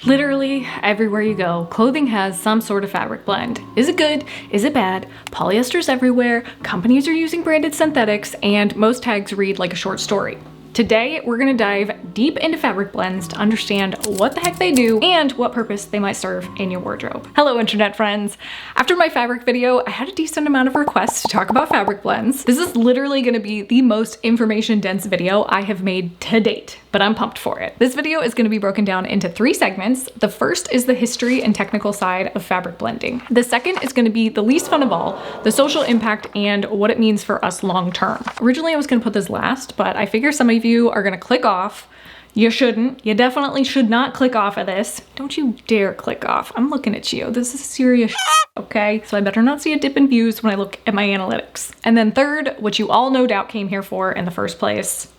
Literally everywhere you go, clothing has some sort of fabric blend. Is it good? Is it bad? Polyester's everywhere, companies are using branded synthetics, and most tags read like a short story. Today, we're gonna dive deep into fabric blends to understand what the heck they do and what purpose they might serve in your wardrobe. Hello, internet friends. After my fabric video, I had a decent amount of requests to talk about fabric blends. This is literally gonna be the most information-dense video I have made to date, but I'm pumped for it. This video is gonna be broken down into 3 segments. The first is the history and technical side of fabric blending. The second is gonna be the least fun of all, the social impact and what it means for us long-term. Originally, I was gonna put this last, but I figure some of you are gonna click off. You shouldn't. You definitely should not click off of this. Don't you dare click off. I'm looking at you. This is serious shit, okay? So I better not see a dip in views when I look at my analytics. And then third, what you all no doubt came here for in the first place,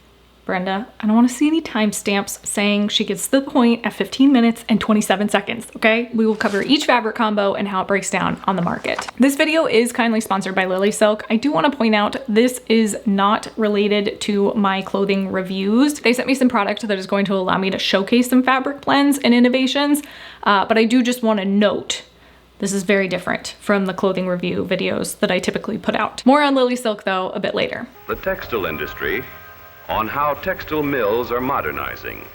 Brenda, I don't want to see any timestamps saying she gets to the point at 15 minutes and 27 seconds, okay? We will cover each fabric combo and how it breaks down on the market. This video is kindly sponsored by Lilysilk. I do want to point out this is not related to my clothing reviews. They sent me some product that is going to allow me to showcase some fabric blends and innovations, but I do just want to note this is very different from the clothing review videos that I typically put out. More on Lilysilk though a bit later. The textile industry, on how textile mills are modernizing.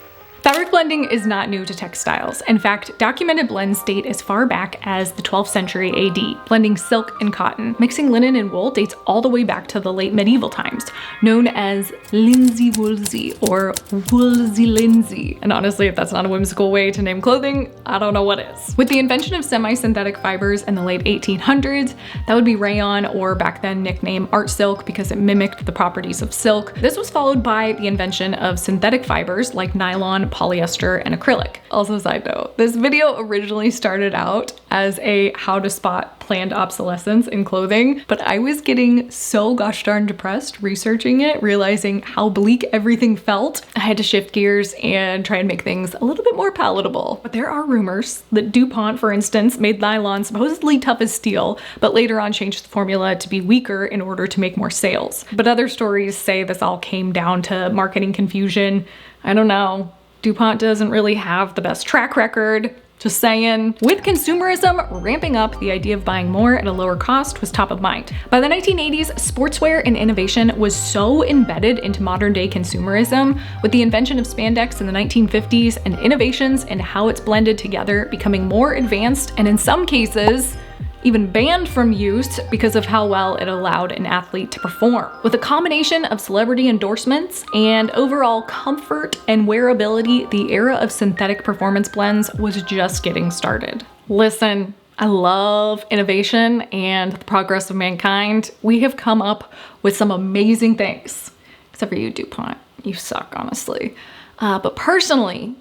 Fabric blending is not new to textiles. In fact, documented blends date as far back as the 12th century AD, blending silk and cotton. Mixing linen and wool dates all the way back to the late medieval times, known as linsey woolsey or woolsey linsey. And honestly, if that's not a whimsical way to name clothing, I don't know what is. With the invention of semi-synthetic fibers in the late 1800s, that would be rayon, or back then nicknamed art silk because it mimicked the properties of silk. This was followed by the invention of synthetic fibers like nylon, polyester, and acrylic. Also, side note, this video originally started out as a how to spot planned obsolescence in clothing, but I was getting so gosh darn depressed researching it, realizing how bleak everything felt. I had to shift gears and try and make things a little bit more palatable. But there are rumors that DuPont, for instance, made nylon supposedly tough as steel, but later on changed the formula to be weaker in order to make more sales. But other stories say this all came down to marketing confusion. I don't know. DuPont doesn't really have the best track record, just saying. With consumerism ramping up, the idea of buying more at a lower cost was top of mind. By the 1980s, sportswear and innovation was so embedded into modern day consumerism, with the invention of spandex in the 1950s and innovations in how it's blended together becoming more advanced and in some cases, even banned from use because of how well it allowed an athlete to perform. With a combination of celebrity endorsements and overall comfort and wearability, the era of synthetic performance blends was just getting started. Listen, I love innovation and the progress of mankind. We have come up with some amazing things, except for you, DuPont. You suck, honestly. But personally,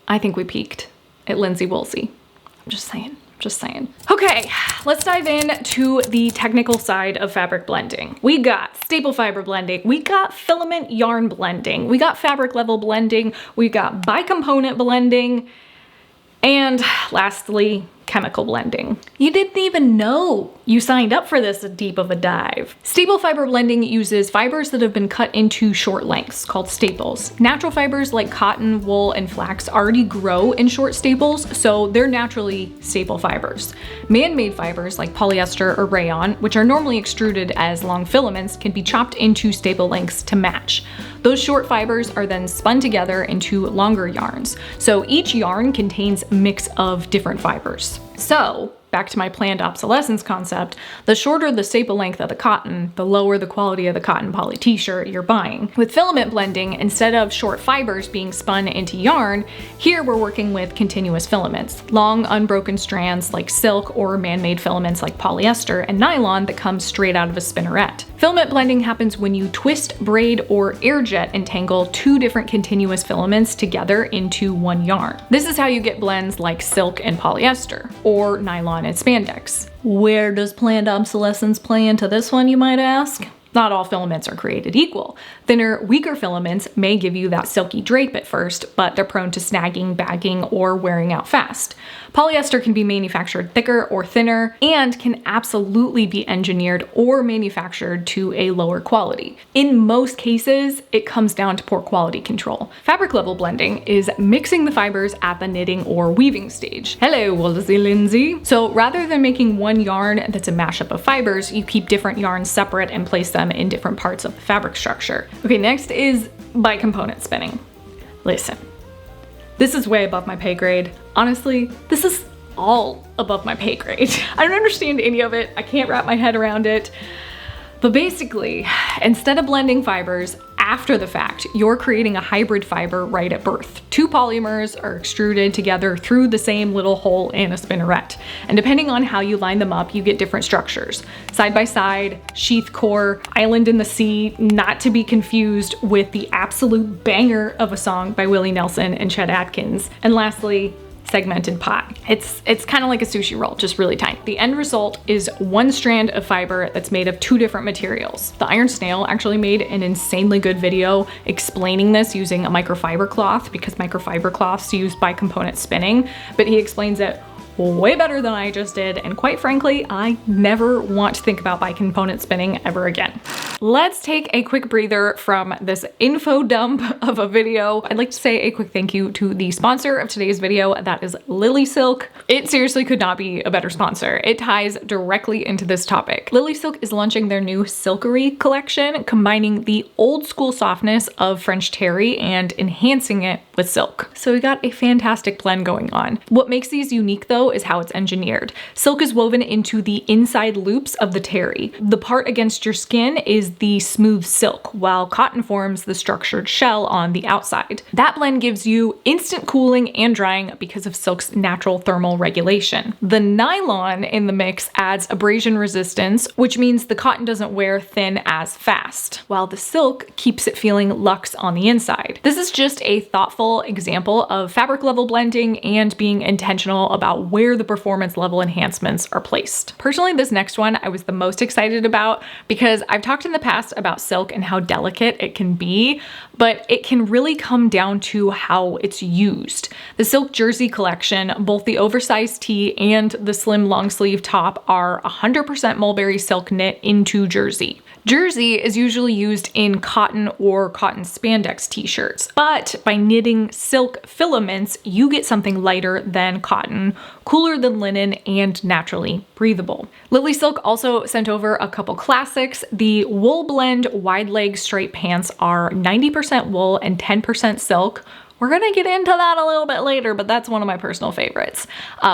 I think we peaked at linsey woolsey. I'm just saying. Just saying. Okay, let's dive into the technical side of fabric blending. We got staple fiber blending, we got filament yarn blending, we got fabric level blending, we got bicomponent blending, and lastly, chemical blending. You didn't even know you signed up for this deep of a dive. Staple fiber blending uses fibers that have been cut into short lengths called staples. Natural fibers like cotton, wool, and flax already grow in short staples, so they're naturally staple fibers. Man-made fibers like polyester or rayon, which are normally extruded as long filaments, can be chopped into staple lengths to match. Those short fibers are then spun together into longer yarns. So each yarn contains a mix of different fibers. So, back to my planned obsolescence concept, the shorter the staple length of the cotton, the lower the quality of the cotton poly t-shirt you're buying. With filament blending, instead of short fibers being spun into yarn, here we're working with continuous filaments, long unbroken strands like silk or man-made filaments like polyester and nylon that come straight out of a spinneret. Filament blending happens when you twist, braid, or air jet entangle 2 different continuous filaments together into one yarn. This is how you get blends like silk and polyester, or nylon and spandex. Where does planned obsolescence play into this one, you might ask? Not all filaments are created equal. Thinner, weaker filaments may give you that silky drape at first, but they're prone to snagging, bagging, or wearing out fast. Polyester can be manufactured thicker or thinner and can absolutely be engineered or manufactured to a lower quality. In most cases, it comes down to poor quality control. Fabric level blending is mixing the fibers at the knitting or weaving stage. Hello, Wallacy Lindsay. So rather than making one yarn that's a mashup of fibers, you keep different yarns separate and place them in different parts of the fabric structure. Okay, next is by component spinning. Listen, this is way above my pay grade. Honestly, this is all above my pay grade. I don't understand any of it. I can't wrap my head around it. But basically, instead of blending fibers after the fact, you're creating a hybrid fiber right at birth. Two polymers are extruded together through the same little hole in a spinneret. And depending on how you line them up, you get different structures. Side by side, sheath core, island in the sea, not to be confused with the absolute banger of a song by Willie Nelson and Chet Atkins. And lastly, segmented pie. It's kind of like a sushi roll, just really tiny. The end result is one strand of fiber that's made of two different materials. The Iron Snail actually made an insanely good video explaining this using a microfiber cloth, because microfiber cloths used by component spinning, but he explains it way better than I just did, and quite frankly, I never want to think about by component spinning ever again. Let's take a quick breather from this info dump of a video. I'd like to say a quick thank you to the sponsor of today's video, that is Lilysilk. It seriously could not be a better sponsor. It ties directly into this topic. Lilysilk is launching their new Silkery collection, combining the old school softness of French terry and enhancing it with silk. So we got a fantastic blend going on. What makes these unique though is how it's engineered. Silk is woven into the inside loops of the terry. The part against your skin is the smooth silk, while cotton forms the structured shell on the outside. That blend gives you instant cooling and drying because of silk's natural thermal regulation. The nylon in the mix adds abrasion resistance, which means the cotton doesn't wear thin as fast, while the silk keeps it feeling luxe on the inside. This is just a thoughtful example of fabric level blending and being intentional about where the performance level enhancements are placed. Personally, this next one I was the most excited about because I've talked in the past about silk and how delicate it can be, but it can really come down to how it's used. The Silk Jersey collection, both the oversized tee and the slim long sleeve top, are 100% mulberry silk knit into jersey. Jersey is usually used in cotton or cotton spandex t-shirts, but by knitting silk filaments, you get something lighter than cotton, cooler than linen, and naturally breathable. Lilysilk also sent over a couple classics. The Wool Blend wide leg straight pants are 90% wool and 10% silk. We're gonna get into that a little bit later, but that's one of my personal favorites.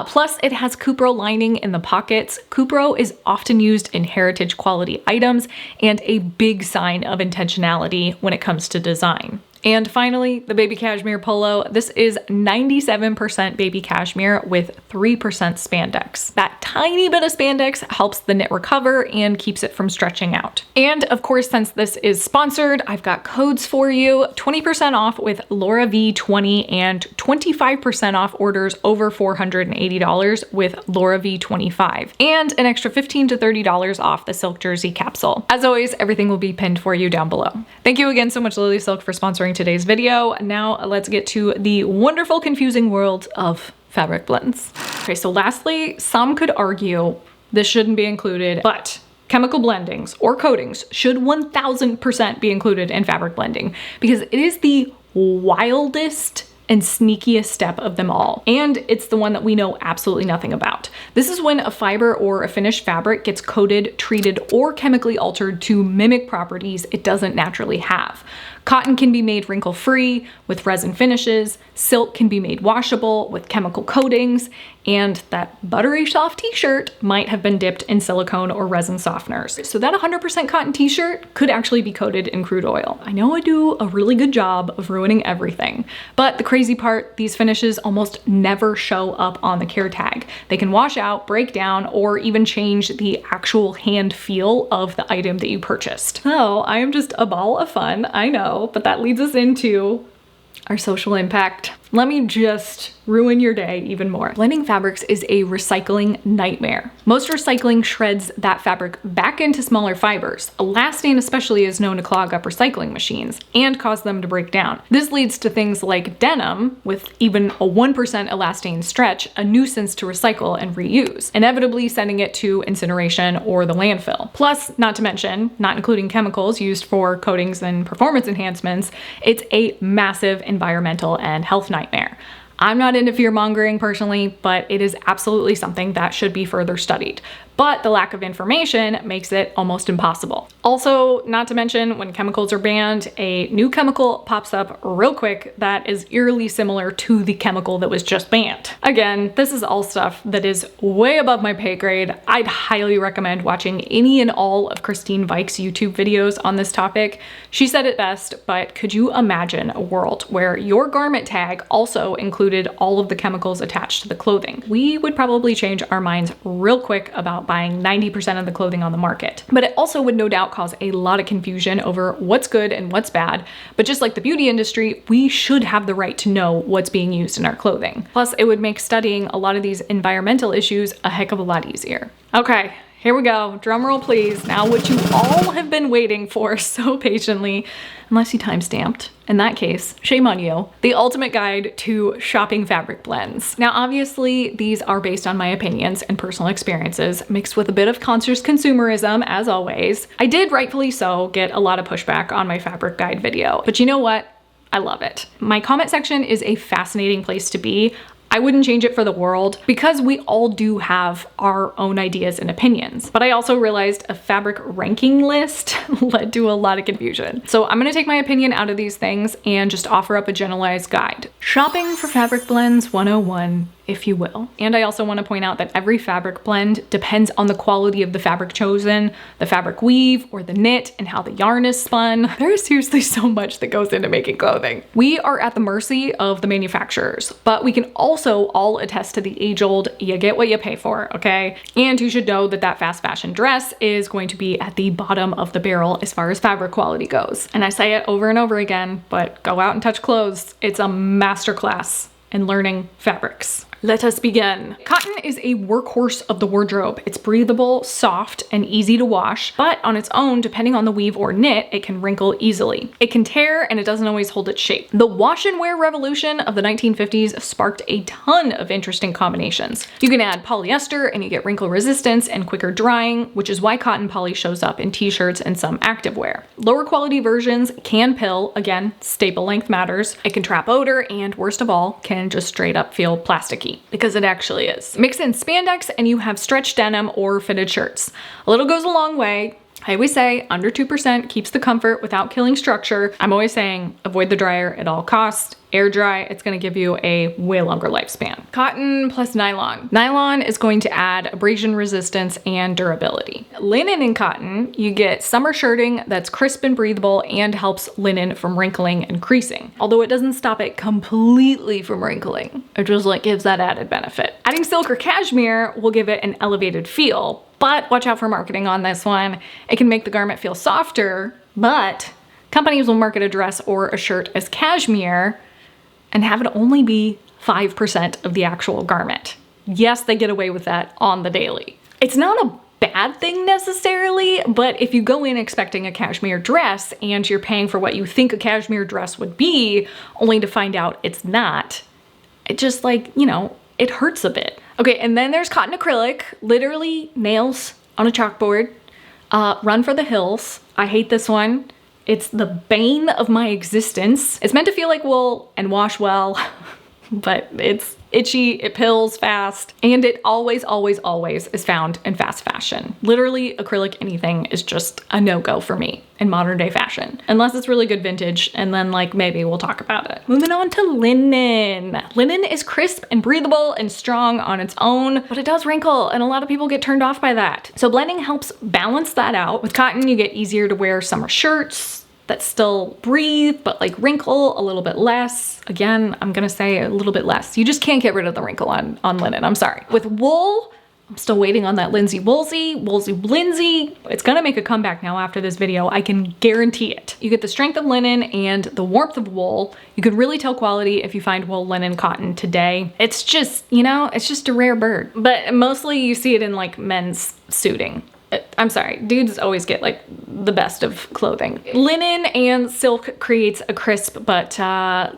Plus, it has Cupro lining in the pockets. Cupro is often used in heritage quality items and a big sign of intentionality when it comes to design. And finally, the baby cashmere polo. This is 97% baby cashmere with 3% spandex. That tiny bit of spandex helps the knit recover and keeps it from stretching out. And of course, since this is sponsored, I've got codes for you. 20% off with lauravonv and 25% off orders over $480 with lauravonv, and an extra $15 to $30 off the Silk Jersey capsule. As always, everything will be pinned for you down below. Thank you again so much, Lilysilk, for sponsoring today's video. Now let's get to the wonderful, confusing world of fabric blends. Okay, so lastly, some could argue this shouldn't be included, but chemical blendings or coatings should 1000% be included in fabric blending because it is the wildest and sneakiest step of them all. And it's the one that we know absolutely nothing about. This is when a fiber or a finished fabric gets coated, treated, or chemically altered to mimic properties it doesn't naturally have. Cotton can be made wrinkle-free with resin finishes, silk can be made washable with chemical coatings, and that buttery soft t-shirt might have been dipped in silicone or resin softeners. So that 100% cotton t-shirt could actually be coated in crude oil. I know I do a really good job of ruining everything, but the crazy part, these finishes almost never show up on the care tag. They can wash out, break down, or even change the actual hand feel of the item that you purchased. Oh, I am just a ball of fun, I know, but that leads us into our social impact. Let me just ruin your day even more. Blending fabrics is a recycling nightmare. Most recycling shreds that fabric back into smaller fibers. Elastane especially is known to clog up recycling machines and cause them to break down. This leads to things like denim, with even a 1% elastane stretch, a nuisance to recycle and reuse, inevitably sending it to incineration or the landfill. Plus, not to mention, not including chemicals used for coatings and performance enhancements, it's a massive environmental and health nightmare. I'm not into fear mongering personally, but it is absolutely something that should be further studied. But the lack of information makes it almost impossible. Also, not to mention, when chemicals are banned, a new chemical pops up real quick that is eerily similar to the chemical that was just banned. Again, this is all stuff that is way above my pay grade. I'd highly recommend watching any and all of Christine Vikes' YouTube videos on this topic. She said it best, but could you imagine a world where your garment tag also included all of the chemicals attached to the clothing? We would probably change our minds real quick about buying 90% of the clothing on the market. But it also would no doubt cause a lot of confusion over what's good and what's bad. But just like the beauty industry, we should have the right to know what's being used in our clothing. Plus, it would make studying a lot of these environmental issues a heck of a lot easier. Okay, here we go. Drum roll, please. Now, what you all have been waiting for so patiently, unless you timestamped. In that case, shame on you. The ultimate guide to shopping fabric blends. Now, obviously, these are based on my opinions and personal experiences, mixed with a bit of conscious consumerism, as always. I did, rightfully so, get a lot of pushback on my fabric guide video, but you know what? I love it. My comment section is a fascinating place to be. I wouldn't change it for the world because we all do have our own ideas and opinions. But I also realized a fabric ranking list led to a lot of confusion. So I'm gonna take my opinion out of these things and just offer up a generalized guide. Shopping for fabric blends 101, if you will. And I also want to point out that every fabric blend depends on the quality of the fabric chosen, the fabric weave or the knit, and how the yarn is spun. There is seriously so much that goes into making clothing. We are at the mercy of the manufacturers, but we can also all attest to the age-old, you get what you pay for, okay? And you should know that that fast fashion dress is going to be at the bottom of the barrel as far as fabric quality goes. And I say it over and over again, but go out and touch clothes. It's a masterclass in learning fabrics. Let us begin. Cotton is a workhorse of the wardrobe. It's breathable, soft, and easy to wash, but on its own, depending on the weave or knit, it can wrinkle easily. It can tear and it doesn't always hold its shape. The wash and wear revolution of the 1950s sparked a ton of interesting combinations. You can add polyester and you get wrinkle resistance and quicker drying, which is why cotton poly shows up in t-shirts and some activewear. Lower quality versions can pill, again, staple length matters. It can trap odor and worst of all, can just straight up feel plasticky. Because it actually is. Mix in spandex and you have stretch denim or fitted shirts. A little goes a long way. I always say under 2% keeps the comfort without killing structure. I'm always saying avoid the dryer at all costs. Air dry, it's gonna give you a way longer lifespan. Cotton plus nylon. Nylon is going to add abrasion resistance and durability. Linen and cotton, you get summer shirting that's crisp and breathable and helps linen from wrinkling and creasing. Although it doesn't stop it completely from wrinkling. It just like gives that added benefit. Adding silk or cashmere will give it an elevated feel, but watch out for marketing on this one. It can make the garment feel softer, but companies will market a dress or a shirt as cashmere and have it only be 5% of the actual garment. Yes, they get away with that on the daily. It's not a bad thing necessarily, but if you go in expecting a cashmere dress and you're paying for what you think a cashmere dress would be, only to find out it's not, it just like, you know, it hurts a bit. Okay, and then there's cotton acrylic, literally nails on a chalkboard. Run for the hills. I hate this one. It's the bane of my existence. It's meant to feel like wool and wash well, but it's itchy, it pills fast, and it always, always, always is found in fast fashion. Literally, acrylic anything is just a no-go for me in modern day fashion, unless it's really good vintage, and then like maybe we'll talk about it. Moving on to linen. Linen is crisp and breathable and strong on its own, but it does wrinkle, and a lot of people get turned off by that. So blending helps balance that out. With cotton, you get easier to wear summer shirts that still breathe, but like wrinkle a little bit less. Again, I'm gonna say a little bit less. You just can't get rid of the wrinkle on linen, I'm sorry. With wool, I'm still waiting on that Linsey Woolsey, Woolsey Blindsey. It's gonna make a comeback now after this video. I can guarantee it. You get the strength of linen and the warmth of wool. You can really tell quality if you find wool, linen, cotton today. It's just, you know, it's just a rare bird. But mostly you see it in like men's suiting. I'm sorry, dudes always get like the best of clothing. Linen and silk creates a crisp but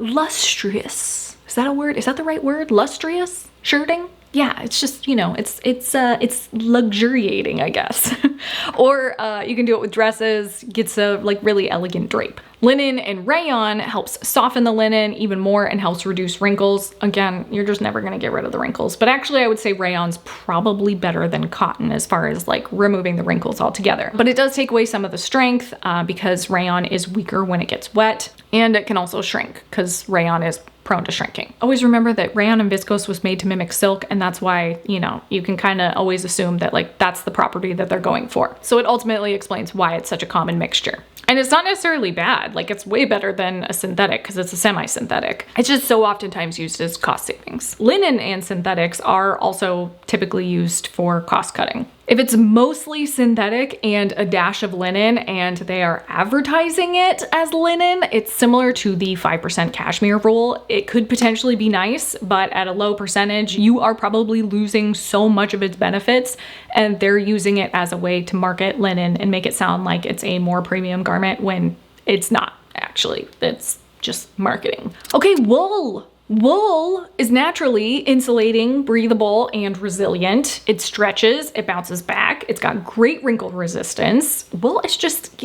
lustrous. Is that a word? Is that the right word? Lustrous shirting? Yeah, it's just, you know, it's luxuriating, I guess. Or you can do it with dresses, gets a like really elegant drape. Linen and rayon helps soften the linen even more and helps reduce wrinkles. Again, you're just never gonna get rid of the wrinkles. But actually I would say rayon's probably better than cotton as far as like removing the wrinkles altogether. But it does take away some of the strength because rayon is weaker when it gets wet, and it can also shrink because rayon is prone to shrinking. Always remember that rayon and viscose was made to mimic silk, and that's why, you know, you can kind of always assume that like that's the property that they're going for. So it ultimately explains why it's such a common mixture. And it's not necessarily bad, like it's way better than a synthetic because it's a semi-synthetic. It's just so oftentimes used as cost savings. Linen and synthetics are also typically used for cost cutting. If it's mostly synthetic and a dash of linen and they are advertising it as linen, it's similar to the 5% cashmere rule. It could potentially be nice, but at a low percentage, you are probably losing so much of its benefits, and they're using it as a way to market linen and make it sound like it's a more premium garment when it's not actually. It's just marketing. Okay, wool. Wool is naturally insulating, breathable, and resilient. It stretches, it bounces back, it's got great wrinkle resistance. Wool is just,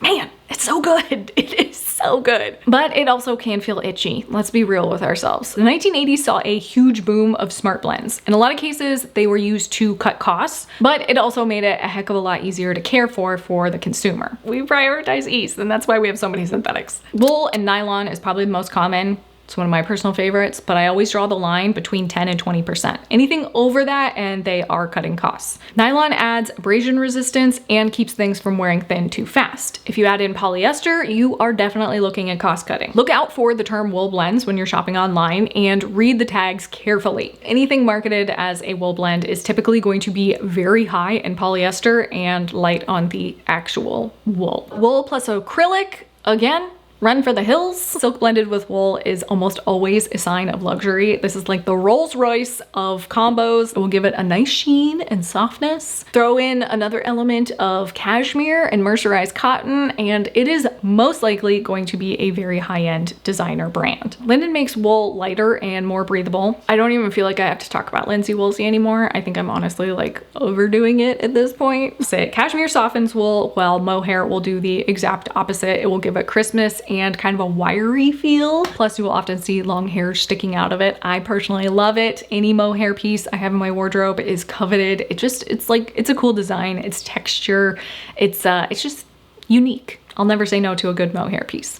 man, it's so good. It is so good. But it also can feel itchy. Let's be real with ourselves. The 1980s saw a huge boom of smart blends. In a lot of cases, they were used to cut costs, but it also made it a heck of a lot easier to care for the consumer. We prioritize ease, and that's why we have so many synthetics. Wool and nylon is probably the most common. It's one of my personal favorites, but I always draw the line between 10 and 20%. Anything over that and they are cutting costs. Nylon adds abrasion resistance and keeps things from wearing thin too fast. If you add in polyester, you are definitely looking at cost cutting. Look out for the term wool blends when you're shopping online and read the tags carefully. Anything marketed as a wool blend is typically going to be very high in polyester and light on the actual wool. Wool plus acrylic, again, run for the hills. Silk blended with wool is almost always a sign of luxury. This is like the Rolls Royce of combos. It will give it a nice sheen and softness. Throw in another element of cashmere and mercerized cotton, and it is most likely going to be a very high-end designer brand. Linen makes wool lighter and more breathable. I don't even feel like I have to talk about Linsey Woolsey anymore. I think I'm honestly like overdoing it at this point. Cashmere softens wool, while mohair will do the exact opposite. It will give it crispness and kind of a wiry feel. Plus you will often see long hair sticking out of it. I personally love it. Any mohair piece I have in my wardrobe is coveted. It's like, it's a cool design. It's texture. It's just unique. I'll never say no to a good mohair piece.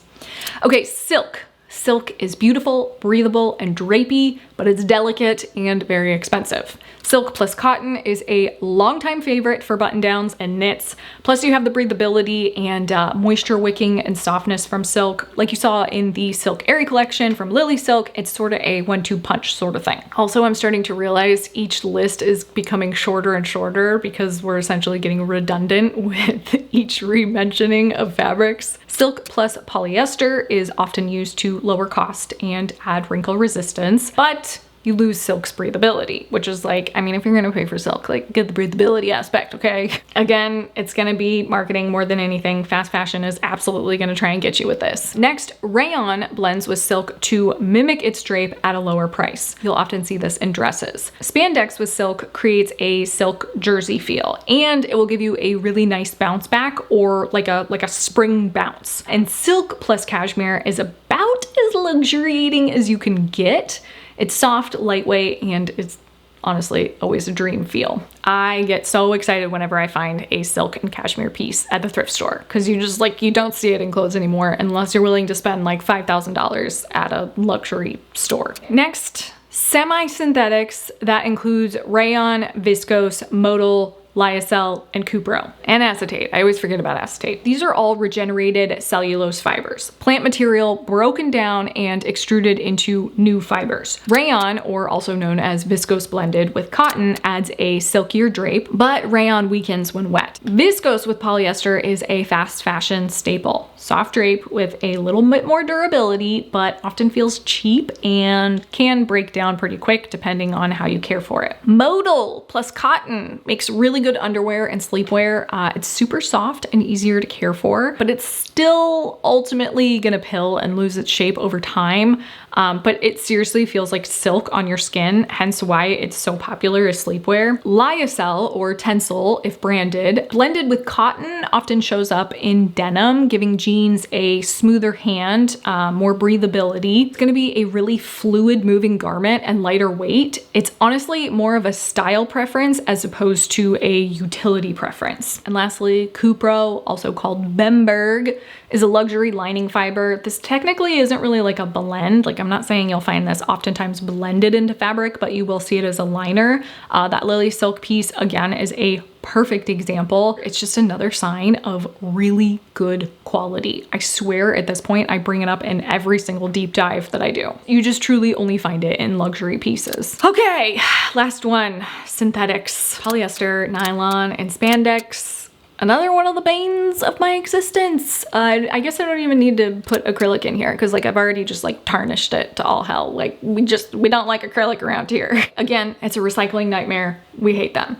Okay, silk. Silk is beautiful, breathable, and drapey, but it's delicate and very expensive. Silk plus cotton is a longtime favorite for button downs and knits. Plus you have the breathability and moisture wicking and softness from silk. Like you saw in the Silk Airy collection from Lilysilk, it's sort of a 1-2 punch sort of thing. Also, I'm starting to realize each list is becoming shorter and shorter because we're essentially getting redundant with each re-mentioning of fabrics. Silk plus polyester is often used to lower cost and add wrinkle resistance, but you lose silk's breathability, which is like, I mean, if you're gonna pay for silk, like get the breathability aspect, okay? Again, it's gonna be marketing more than anything. Fast fashion is absolutely gonna try and get you with this. Next, rayon blends with silk to mimic its drape at a lower price. You'll often see this in dresses. Spandex with silk creates a silk jersey feel, and it will give you a really nice bounce back or like a spring bounce. And silk plus cashmere is about as luxuriating as you can get. It's soft, lightweight, and it's honestly always a dream feel. I get so excited whenever I find a silk and cashmere piece at the thrift store because you just like, you don't see it in clothes anymore unless you're willing to spend like $5,000 at a luxury store. Next, semi-synthetics. That includes rayon, viscose, modal, lyocell, and cupro. And acetate. I always forget about acetate. These are all regenerated cellulose fibers. Plant material broken down and extruded into new fibers. Rayon, or also known as viscose blended with cotton, adds a silkier drape, but rayon weakens when wet. Viscose with polyester is a fast fashion staple. Soft drape with a little bit more durability, but often feels cheap and can break down pretty quick depending on how you care for it. Modal plus cotton makes really good underwear and sleepwear. It's super soft and easier to care for, but it's still ultimately gonna pill and lose its shape over time. But it seriously feels like silk on your skin, hence why it's so popular as sleepwear. Lyocell, or Tencel if branded, blended with cotton, often shows up in denim, giving jeans a smoother hand, more breathability. It's gonna be a really fluid moving garment and lighter weight. It's honestly more of a style preference as opposed to a utility preference. And lastly, cupro, also called Bemberg, is a luxury lining fiber. This technically isn't really like a blend. Like, I'm not saying you'll find this oftentimes blended into fabric, but you will see it as a liner. That Lilysilk piece, again, is a perfect example. It's just another sign of really good quality. I swear at this point, I bring it up in every single deep dive that I do. You just truly only find it in luxury pieces. Okay, last one, synthetics, polyester, nylon, and spandex. Another one of the banes of my existence. I guess I don't even need to put acrylic in here because like I've already just like tarnished it to all hell. Like we don't like acrylic around here. Again, it's a recycling nightmare. We hate them.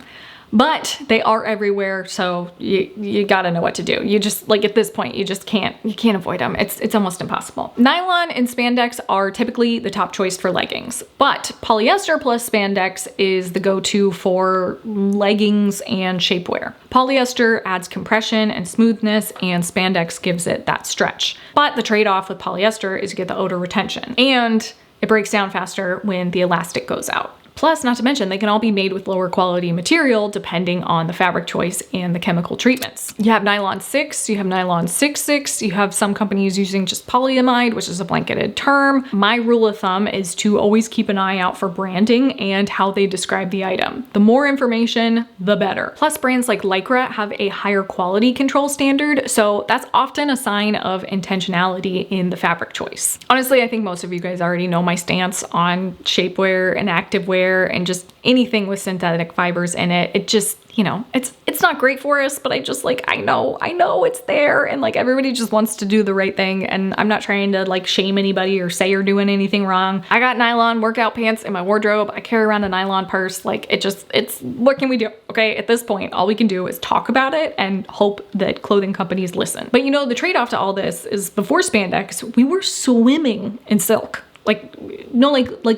But they are everywhere, so you gotta know what to do. You just, like at this point, you can't avoid them. It's almost impossible. Nylon and spandex are typically the top choice for leggings, but polyester plus spandex is the go-to for leggings and shapewear. Polyester adds compression and smoothness, and spandex gives it that stretch. But the trade-off with polyester is you get the odor retention, and it breaks down faster when the elastic goes out. Plus, not to mention, they can all be made with lower quality material depending on the fabric choice and the chemical treatments. You have nylon 6, you have nylon 6/6, you have some companies using just polyamide, which is a blanketed term. My rule of thumb is to always keep an eye out for branding and how they describe the item. The more information, the better. Plus, brands like Lycra have a higher quality control standard, so that's often a sign of intentionality in the fabric choice. Honestly, I think most of you guys already know my stance on shapewear and activewear and just anything with synthetic fibers in it. It just, you know, it's not great for us, but I just like, I know it's there, and like everybody just wants to do the right thing, and I'm not trying to like shame anybody or say you're doing anything wrong. I got nylon workout pants in my wardrobe. I carry around a nylon purse. Like it's what can we do? Okay, at this point, all we can do is talk about it and hope that clothing companies listen. But you know, the trade-off to all this is before spandex, we were swimming in silk. Like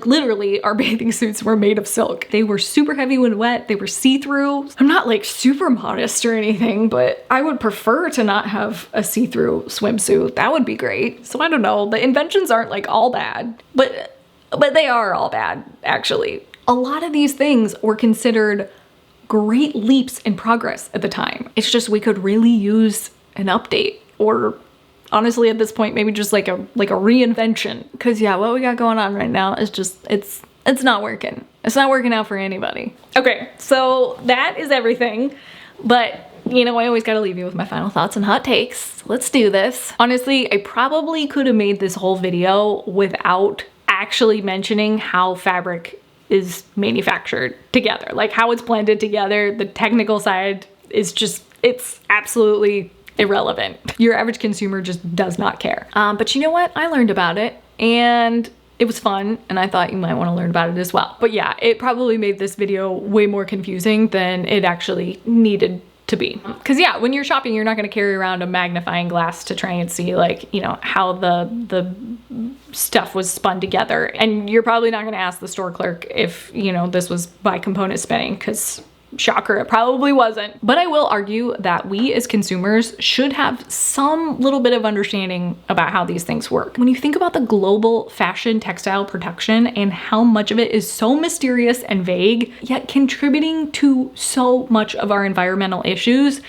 literally our bathing suits were made of silk. They were super heavy when wet. They were see-through. I'm not like super modest or anything, but I would prefer to not have a see-through swimsuit. That would be great. So I don't know. The inventions aren't like all bad, but they are all bad, actually. A lot of these things were considered great leaps in progress at the time. It's just we could really use an update, or honestly, at this point, maybe just like a reinvention. Cause yeah, what we got going on right now is just, it's not working. It's not working out for anybody. Okay, so that is everything. But you know, I always gotta leave you with my final thoughts and hot takes. Let's do this. Honestly, I probably could have made this whole video without actually mentioning how fabric is manufactured together. Like how it's blended together. The technical side is just, it's absolutely irrelevant. Your average consumer just does not care. But you know what? I learned about it and it was fun, and I thought you might want to learn about it as well. But yeah, it probably made this video way more confusing than it actually needed to be. Because yeah, when you're shopping, you're not going to carry around a magnifying glass to try and see like, you know, how the stuff was spun together. And you're probably not going to ask the store clerk if, you know, this was by component spinning, because shocker, it probably wasn't. But I will argue that we as consumers should have some little bit of understanding about how these things work. When you think about the global fashion textile production and how much of it is so mysterious and vague, yet contributing to so much of our environmental issues,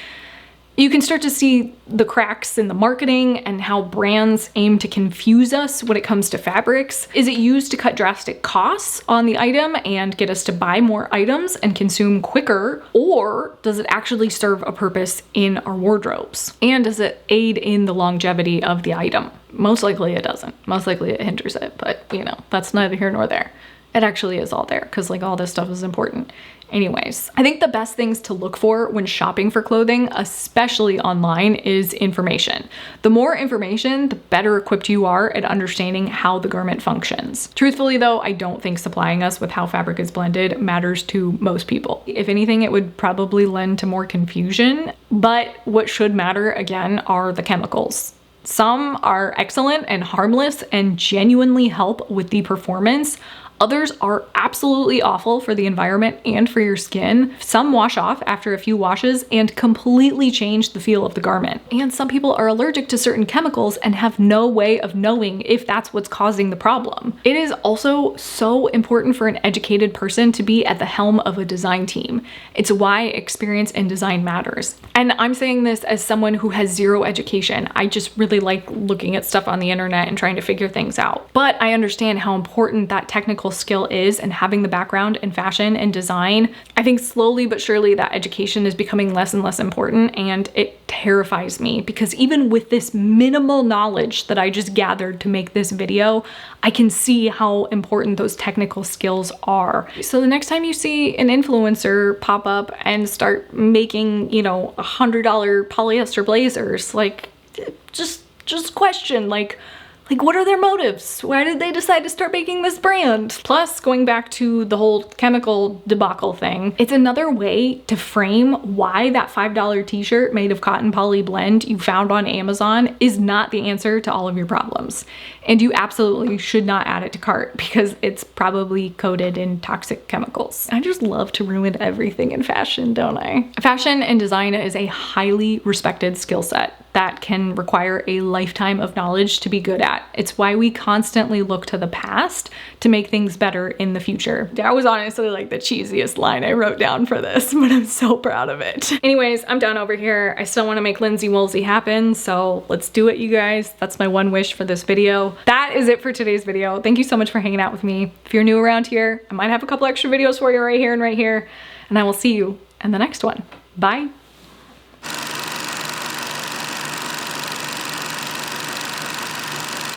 You can start to see the cracks in the marketing and how brands aim to confuse us when it comes to fabrics. Is it used to cut drastic costs on the item and get us to buy more items and consume quicker? Or does it actually serve a purpose in our wardrobes? And does it aid in the longevity of the item? Most likely it doesn't. Most likely it hinders it, but you know, that's neither here nor there. It actually is all there because like all this stuff is important. Anyways, I think the best things to look for when shopping for clothing, especially online, is information. The more information, the better equipped you are at understanding how the garment functions. Truthfully though, I don't think supplying us with how fabric is blended matters to most people. If anything, it would probably lend to more confusion, but what should matter again are the chemicals. Some are excellent and harmless and genuinely help with the performance. Others are absolutely awful for the environment and for your skin. Some wash off after a few washes and completely change the feel of the garment. And some people are allergic to certain chemicals and have no way of knowing if that's what's causing the problem. It is also so important for an educated person to be at the helm of a design team. It's why experience in design matters. And I'm saying this as someone who has zero education. I just really like looking at stuff on the internet and trying to figure things out. But I understand how important that technical skill is, and having the background in fashion and design. I think slowly but surely that education is becoming less and less important, and it terrifies me because even with this minimal knowledge that I just gathered to make this video, I can see how important those technical skills are. So the next time you see an influencer pop up and start making, you know, $100 polyester blazers, like just question, like what are their motives? Why did they decide to start making this brand? Plus, going back to the whole chemical debacle thing, it's another way to frame why that $5 t-shirt made of cotton poly blend you found on Amazon is not the answer to all of your problems. And you absolutely should not add it to cart because it's probably coated in toxic chemicals. I just love to ruin everything in fashion, don't I? Fashion and design is a highly respected skill set that can require a lifetime of knowledge to be good at. It's why we constantly look to the past to make things better in the future. That was honestly like the cheesiest line I wrote down for this, but I'm so proud of it. Anyways, I'm done over here. I still want to make Lindsay Woolsey happen, so let's do it, you guys. That's my one wish for this video. That is it for today's video. Thank you so much for hanging out with me. If you're new around here, I might have a couple extra videos for you right here and right here, and I will see you in the next one. Bye.